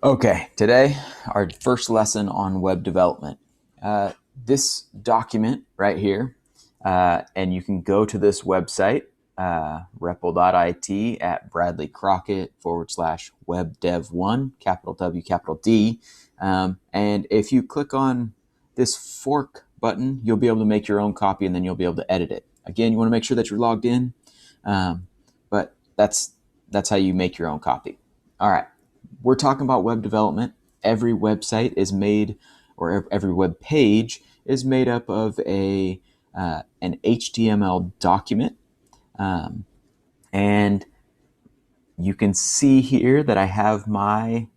Okay, today our first lesson on web development. This document right here, and you can go to this website, repl.it at Bradley Crockett /webdev1, capital W, capital D. And if you click on this fork button, you'll be able to make your own copy and then you'll be able to edit it. Again, you want to make sure that you're logged in, but that's how you make your own copy. All right. We're talking about web development. Every website is made, or every web page is made up of an HTML document. And you can see here that I have my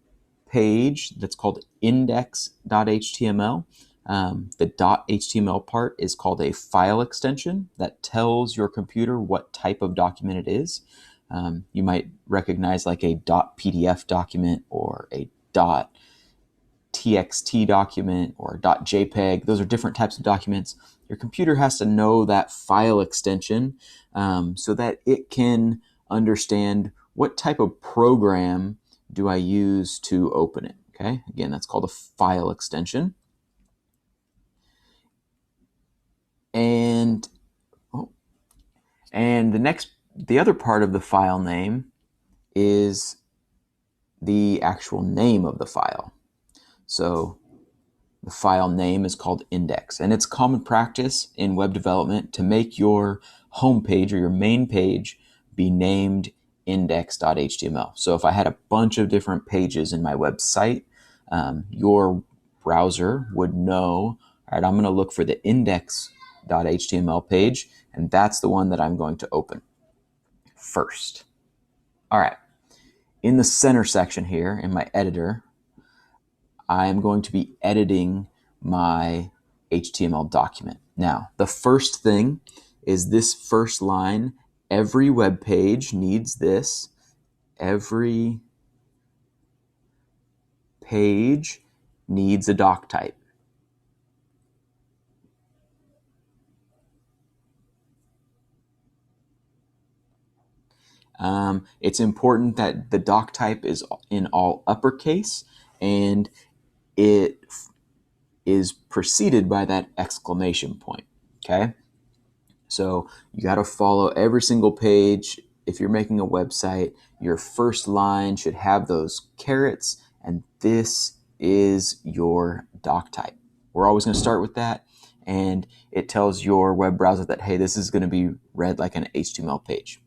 page that's called index.html. The .html part is called a file extension that tells your computer what type of document it is. You might recognize like a .pdf document or a .txt document or a .jpeg. Those are different types of documents. Your computer has to know that file extension so that it can understand what type of program do I use to open it. Okay, again, that's called a file extension. And the other part of the file name is the actual name of the file. So the file name is called index, and it's common practice in web development to make your home page or your main page be named index.html. So if I had a bunch of different pages in my website, your browser would know, all right, I'm going to look for the index.html page, and that's the one that I'm going to open first. All right. In the center section here, in my editor, I am going to be editing my HTML document. Now, the first thing is this first line. Every web page needs this. Every page needs a doc type. It's important that the doc type is in all uppercase and it is preceded by that exclamation point, okay? So you got to follow every single page. If you're making a website, your first line should have those carets, and this is your doc type. We're always going to start with that, and it tells your web browser that, hey, this is going to be read like an HTML page.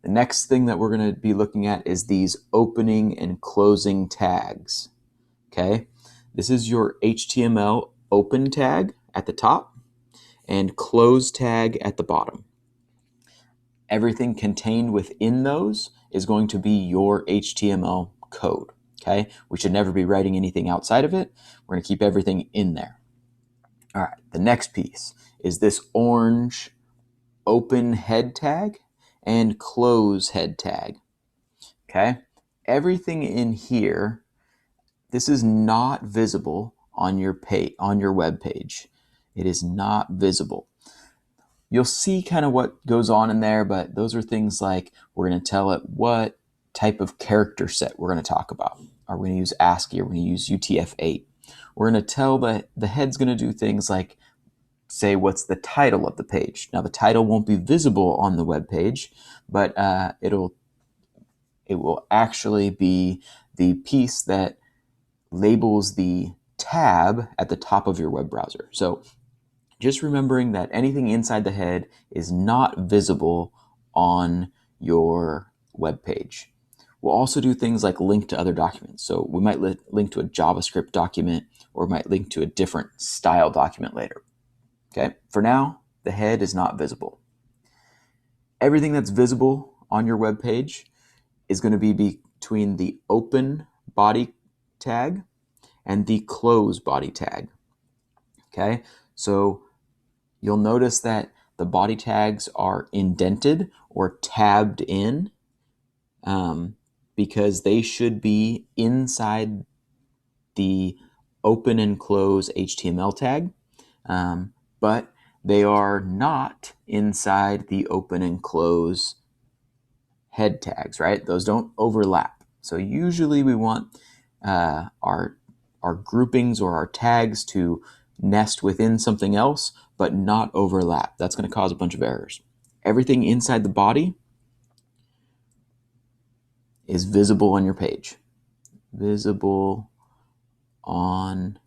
The next thing that we're going to be looking at is these opening and closing tags. Okay, this is your HTML open tag at the top and close tag at the bottom. Everything contained within those is going to be your HTML code. Okay, we should never be writing anything outside of it. We're going to keep everything in there. All right, the next piece is this orange open head tag and close head tag. Okay, everything in here, this is not visible on your web page. It is not visible. You'll see kind of what goes on in there, but those are things like we're going to tell it what type of character set we're going to talk about. Are we going to use ASCII? Are we going to use UTF-8? We're going to tell the head's going to do things like say what's the title of the page. Now the title won't be visible on the web page, but it will actually be the piece that labels the tab at the top of your web browser. So just remembering that anything inside the head is not visible on your web page. We'll also do things like link to other documents. So we might link to a JavaScript document or might link to a different style document later. Okay, for now, the head is not visible. Everything that's visible on your web page is going to be between the open body tag and the close body tag. Okay, so you'll notice that the body tags are indented or tabbed in because they should be inside the open and close HTML tag. But they are not inside the open and close head tags, right? Those don't overlap. So usually we want our groupings or our tags to nest within something else, but not overlap. That's going to cause a bunch of errors. Everything inside the body is visible on your page. Visible on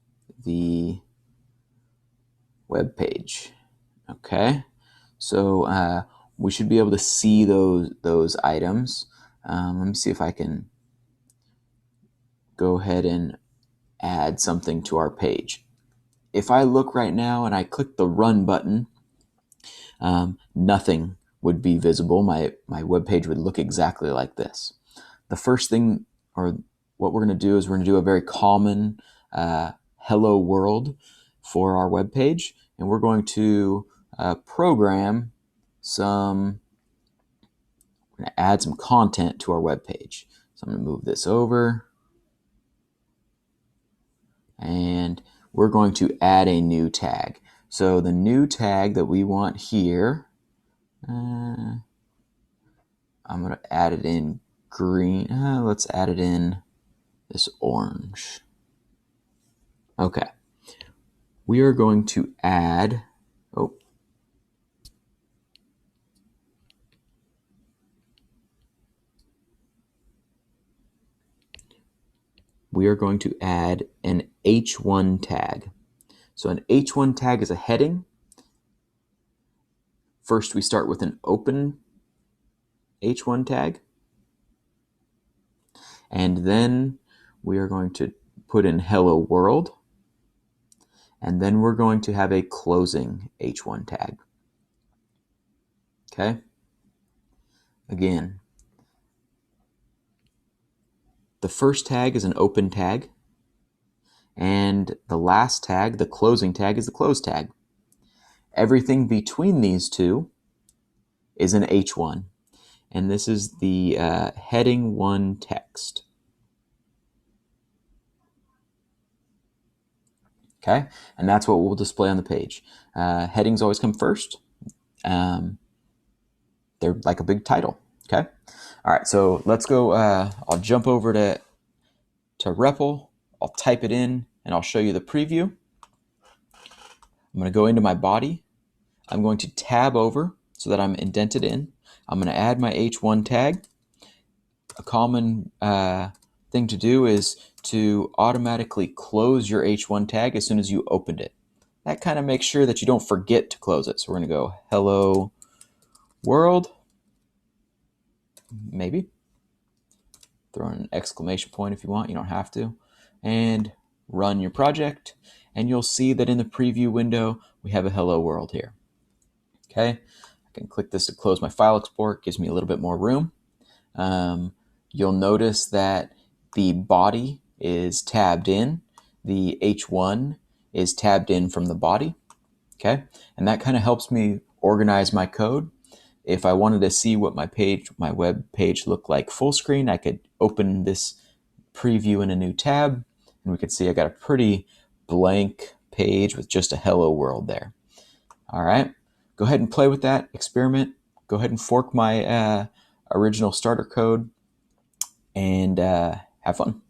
the web page. Okay, so we should be able to see those items. Let me see if I can go ahead and add something to our page. If I look right now and I click the run button, nothing would be visible. My web page would look exactly like this. The first thing, or what we're going to do, is we're going to do a very common hello world for our web page, and we're going to program some. We're going to add some content to our web page. So I'm going to move this over, and we're going to add a new tag. So the new tag that we want here, I'm going to add it in green. Let's add it in this orange. Okay. We are going to add, we are going to add an H1 tag. So an H1 tag is a heading. First, we start with an open H1 tag. And then we are going to put in hello world. And then we're going to have a closing H1 tag. Okay? Again, the first tag is an open tag. And the last tag, the closing tag, is the close tag. Everything between these two is an H1. And this is the heading 1 text. Okay, and that's what we'll display on the page. Headings always come first. They're like a big title. Okay, all right. So let's go. I'll jump over to REPL. I'll type it in, and I'll show you the preview. I'm going to go into my body. I'm going to tab over so that I'm indented in. I'm going to add my H1 tag. A common thing to do is to automatically close your H1 tag as soon as you opened it. That kind of makes sure that you don't forget to close it. So we're going to go hello world, maybe. Throw in an exclamation point if you want. You don't have to. And run your project. And you'll see that in the preview window, we have a hello world here. Okay. I can click this to close my file export. Gives me a little bit more room. You'll notice that the body is tabbed in. The H1 is tabbed in from the body. Okay. And that kind of helps me organize my code. If I wanted to see what my web page looked like full screen, I could open this preview in a new tab, and we could see I got a pretty blank page with just a hello world there. All right, go ahead and play with that, experiment. Go ahead and fork my original starter code, and have fun.